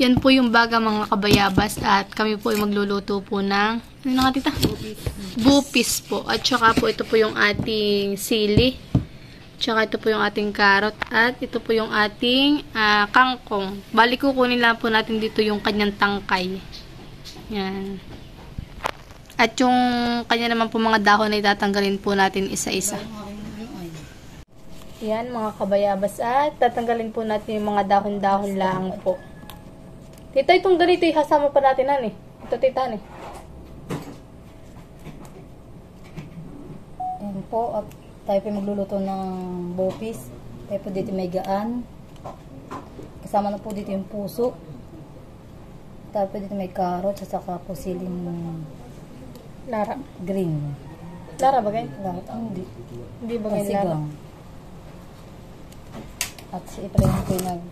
Yan po yung baga mga kabayabas at kami po ay magluluto po ng ano nga tita? Bupis po. At saka po ito po yung ating sili. Tsaka ito po yung ating carrot at ito po yung ating kangkong. Bali kukunin lang po natin dito yung kanyang tangkay. Yan. At yung kanya naman po mga dahon ay tatanggalin po natin isa-isa. Yan mga kabayabas at tatanggalin po natin yung mga dahon-dahon lang po. Tita, itong ganito ihasama pa natin han eh. Ito tita han eh. Yan po, at tayo po magluluto ng bopis. Tayo po dito may gaan. Kasama na po dito yung puso. Tayo po dito may carrot, at saka po siling Lara. green. Lara ba ganyan? Lara, hindi. Hindi ba ganyan Lara? Sigang. At si Efrain po yung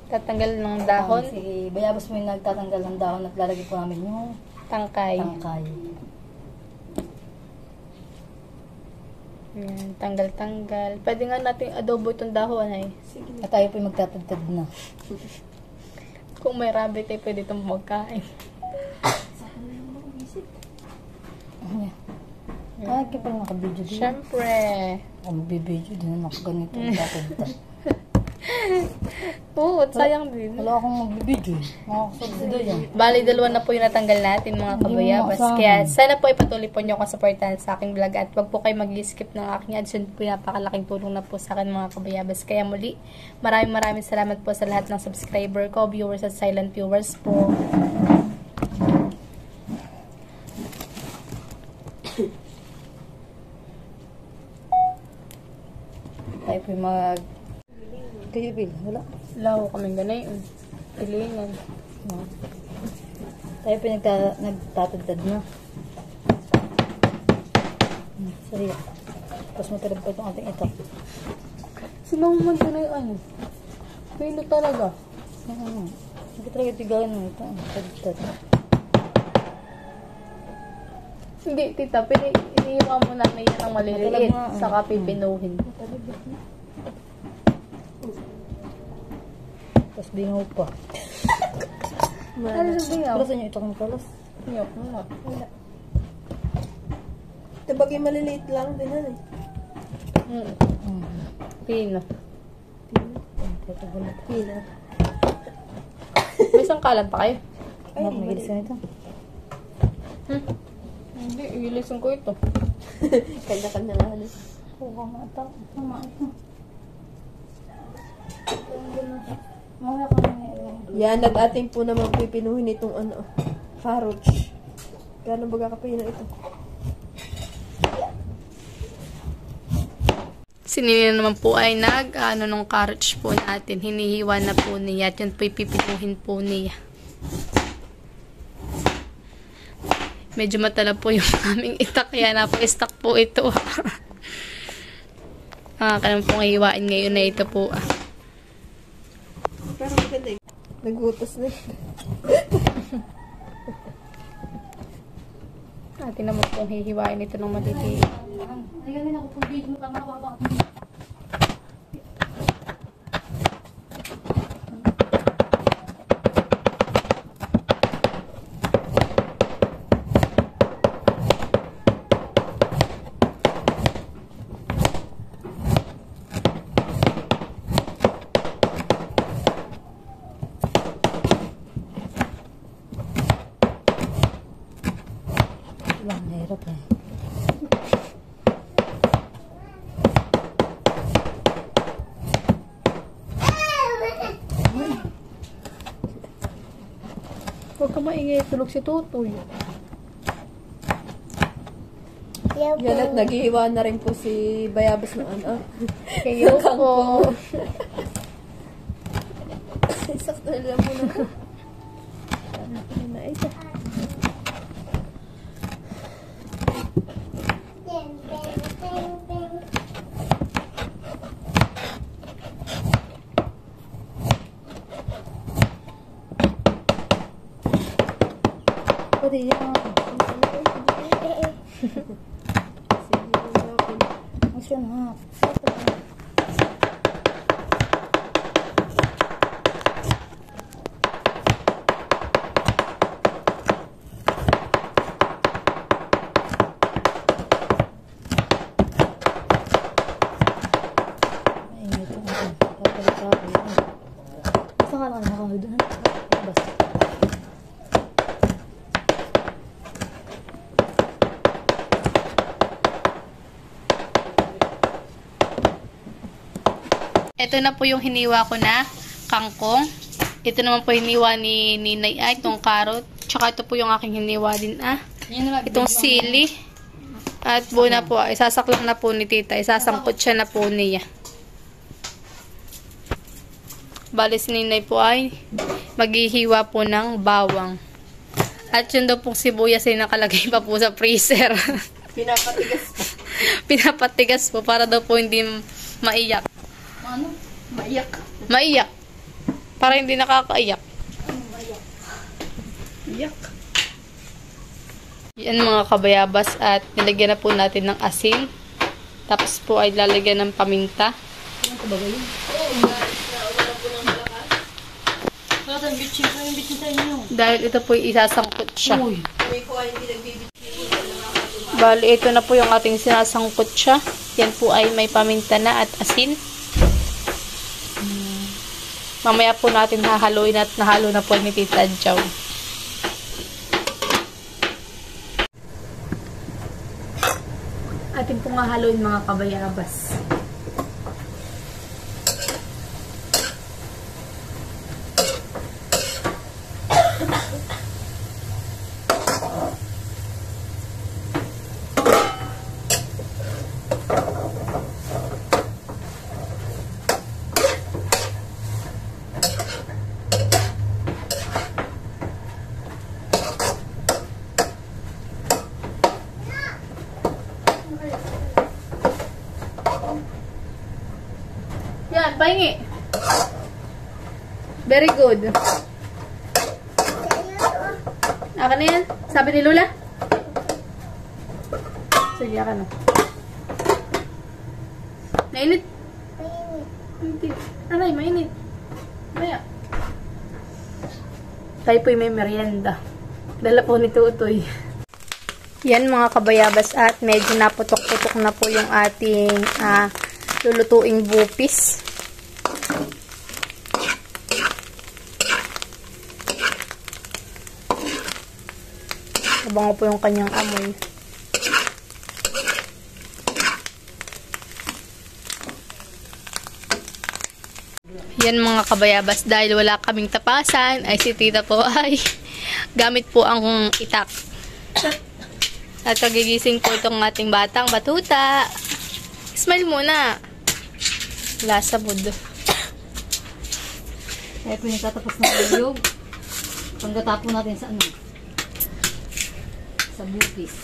Tatanggal ng dahon. si Bayabas po yung nagtatanggal ng dahon at lalagay po namin yung Tangkay. tangkay. Yan, tanggal-tanggal. Pwede nga natin adobo itong dahon ay. At tayo po yung magtatagtad na. Kung may rabbit ay pwede itong magkain. Ay, kaya pala nakabidyo din. Siyempre. Magbibidyo din ako ganito. Tatagtad. Oo, sayang din. Wala akong magbibidyo. Makakasabsida yan. Bali, dalawa na po yung natanggal natin mga kabayabas. Kaya sana po ipatuloy po nyo ako supportan sa aking vlog at wag po kayo mag-skip ng aking ads. Yun po yung napakalaking tulong na po sa akin mga kabayabas. Kaya muli, maraming salamat po sa lahat ng subscriber ko, viewers at silent viewers po. Tayo po yung mag... Kayo, Bill? Wala. Laho kaming ganay. Pilingan. No. Tayo po yung nagtatagtad na. Sorry. Tapos matalab pa itong ating ito. Sino mo ganay ano? Pino talaga. Hindi talaga tigalan mo ito. Tagtad. Hindi, tita. Iniiwan mo na may yan ang maliliit. Saka pipinuhin. Tapos bingaw pa. Ano sa bingaw? Kalasan nyo ito kung kalas. Nyok mo. Wala. Ito bagay maliliit lang din yan eh. Pino. Pina. May sangkalan pa kayo? Ay, magilis ka nito. Hindi, ilisin ko ito. Kanya-kanya nga ano. Kuha nga ito. Tama ito. Mawala ka na. Yan, at ating po naman pipinuhin itong ano, carrots. Gano'n ba kakapihin na ito? Si Nina naman po ay nung carrots po natin. Hinihiwa na po niya. At yun po ipipinuhin po niya. Medyo matala po yung aming itak. Kaya na po istak po ito. Kailangan pong hiwain ngayon na ito po. Pero maganda eh. Nagutos na. Atin naman pong hihiwain ito ng matiti. Ayun ako pong video ka mababa. Wala, nahirap eh. Huwag ka maingay. Tulog si Tutoy. Yan at naghihiwa na rin po si Bayabas ng ano. Kayo po. Sakto lang muna. Ano na ito? Pwede yan. Mas yun ha. Ito na po yung hiniwa ko na kangkong. Ito naman po hiniwa ni Ninay ay itong carrot. Tsaka ito po yung aking hiniwa din itong sili. At buo na po, isasaklak na po ni tita. Isasangkot siya na po niya. Bali si Ninay po ay maghihiwa po ng bawang. At yun daw pong sibuyas ay nakalagay pa po sa freezer. Pinapatigas po. Pinapatigas po para daw po hindi maiyak. Ano? Maiyak. Maiyak. Para hindi nakakaiyak. Iyak. Yan mga kabayabas at nilagyan na po natin ng asin. Tapos po ay lalagyan ng paminta. Ano ka ba yun? Dahil ito po isasangkot siya. Uy. Bali, ito na po yung ating sinasangkot siya. Yan po ay may paminta na at asin. Mamaya po natin hahaluin at nahalo na po ni Tita Jow. Atin po nga haluin mga kabayabas. Yan, pahingi. Very good. Akan na yan? Sabi ni Lola? Sige, akan na. Mainit? Mainit. Aray, mainit. Maya. Tayo po'y may merienda. Dala po ni Tutoy. Yan mga kabayabas at medyo naputok-putok na po yung ating lulutuing bupis. Abango po yung kanyang amoy. Yan mga kabayabas, dahil wala kaming tapasan, ay si tita po ay gamit po ang itak. At pagigising po itong ating batang batuta. Smile muna. Lasa bud. Kaya po nagtatapos ng ilog. Pagkatapon natin sa ano? Sa bupis.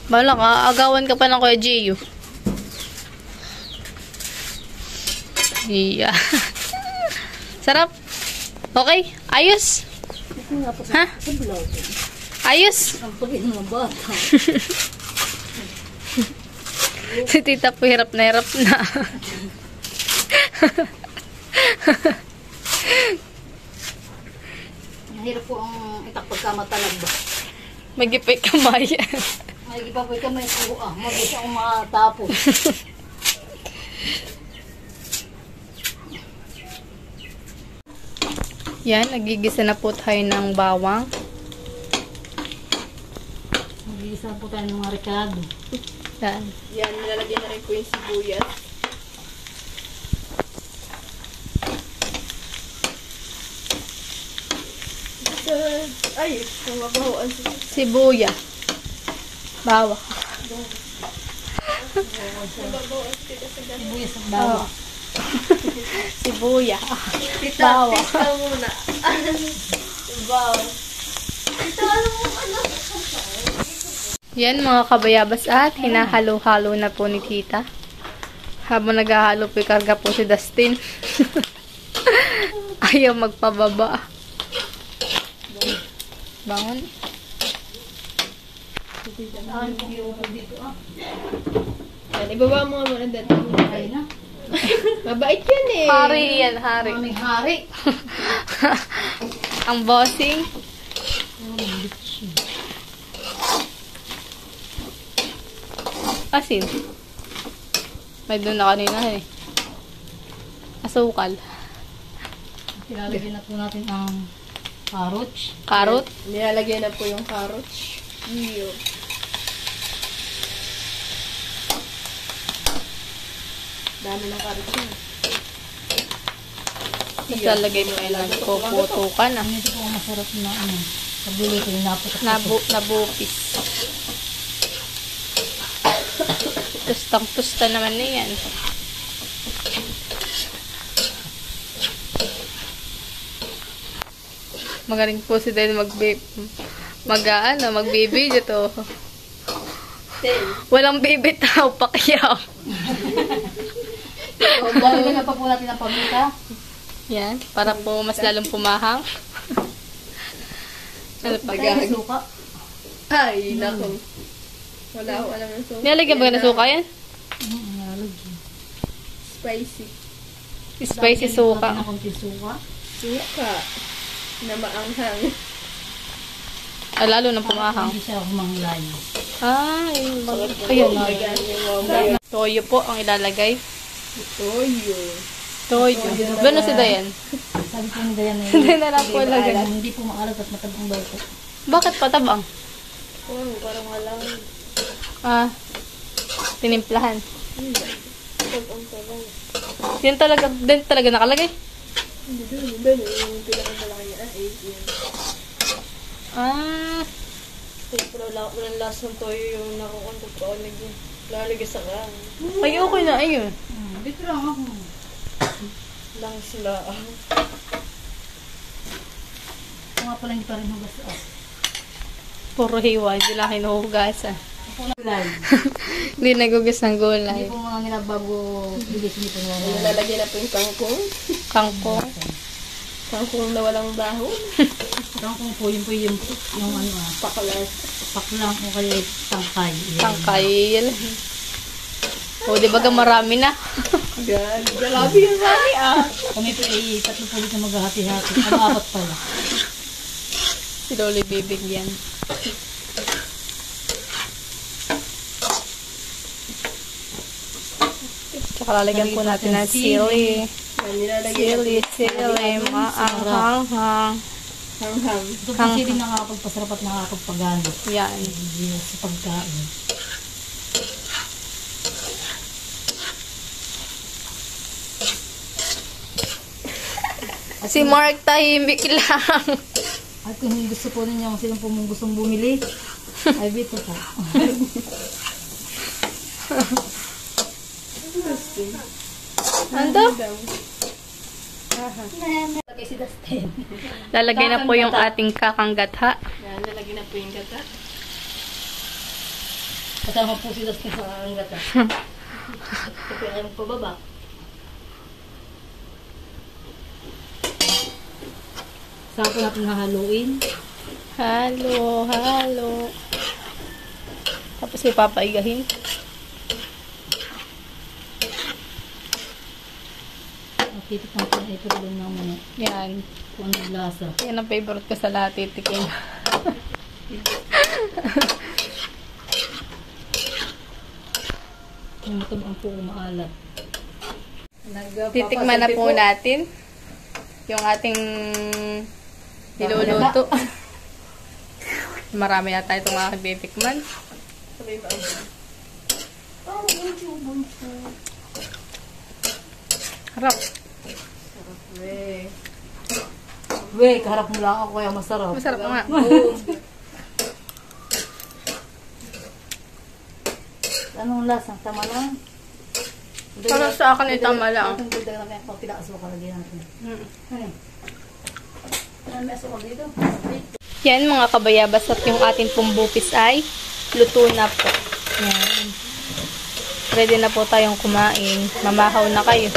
Bala ka, agawan ka pa ng Kuya Gio. Iya. Sarap. Okay? Ayos? Ha? Ayos? Ang pagin ng bata. Si tita po hirap na hirap na. Mahirap po ang itak pagkamatalag ba? Magipay kamay. May iba po kamay po mabilis akong matapos. Yan, nagigisa na po tayo ng bawang. Mag-iisa po tayo ng mga rekado. Yan. Yan, nilalagyan na rin po yung sibuyas. Ay, namabahoan siya. Sibuya. Bawang. Sibuyas at bawang. Sibuya. Tita, Bawang. tista muna. Bawang. Tita, ano? Yan mga kabayabas at hinahalo-halo na po ni tita. Habang naghahalo po, karga po si Dustin. Ayaw magpababa. Bangon. Yan, ibaba mo nga muna dito. Mabait yan eh. Hari yan, hari. Aming hari. Ang bossing. Asin. May doon na kanina eh. Asukal. Ilalagyan na po natin ang carrots. Carrot. Nilalagyan na po yung carrots. Iyo. Dami ng carrots yun. Tapos lalagay mo yung nagpuputukan na. Ito po ang masarap na ano. Pagluluto yung naputok. Nabupis. Tustang-tusta naman na yan. Magaling po si Dad magbibideo to. Walang bibitaw, pakyaw. Lalagyan pa po natin ang paminta. Yan, para po mas lalong pumahang. Ano pa? Kaya suka. Ay, nako. Wala ako alam ng suka. Nilalagyan ba ng suka yan? Nalagyan. Spicy. Spicy suka. Ng konti suka. Suka. Na maanghang. Ah, lalo na pumahang. Hindi siya humanglay. Ay, ayun. Magaan yung wow. Toyo po ang ilalagay. Toyo. Toyo. Gano'n si Dayan? Sabi po ni Dayan na Hindi na lang po ilagay. hindi po maalat at matabang daw po. Bakit patabang? Oh, parang walang. Ah, tinimplahan. Ang talang. Yan talaga, din talaga nakalagay. Hindi doon. Yung pinakamalaki niya. Yun. Ah, Walang lasa ng toyo yung nakukonto ko. Lalagay sa kan. ay okay na, ayun. Dito lang ako. Lang sila. Ito nga pala hindi pa rin hugas. Puro hiwa, hindi lang hinuhugasan. Ito na gulay. Hindi nagugas ng Hindi gulay. po mga nila bago bilis hindi po nila. Lalagay na po yung kangkong. Kangkong. Kangkong na walang dahon. Kung po yung ano Pakalas. paklang o kaya tangkay. Tangkay. O, di ba marami na? Grabe yung mami Kami po ay tatlo po dito maghahati-hati. Ano, apat pala. Si Loli bibigyan. Tsaka lalagyan po natin ng sili. Sili, maanghang-hang. Hanghang. Ito po sili nakakapagpasarap at nakakapagpagano. Yan. Sa pagkain. Si Mark tahimik lang. At kung gusto po ninyo, kung sino po mong gustong bumili, ay bito po. Ando? Lagay si Dustin. Lalagay na po yung ating kakanggatha. Yan, nalagyan na po yung gata. Kasama po si Dustin sa anggata. Ito po yung pababa. Saan po natin hahaluin? Halo. Tapos ipapaigahin. Titikman po na ito rin ng mga Yan. kung anong lasa. Yan ang favorite ko sa lahat, titikin. Yung matabang po maalat. Titikman na po natin yung ating niluluto. Marami na tayo itong aking titikman. Sabay ba ang Harap. Wey, kaharap mo lang ako kaya masarap. Masarap nga. Anong lasa? Tama lang? Para sa akin ay tama lang. Itong dagdag na kaya pila asukal lagyan natin. Ano? Ano may asukal dito? Yan mga kabayabas at yung ating pumbupis ay luto na po. Yan. Ready na po tayong kumain. Mamahaw na kayo.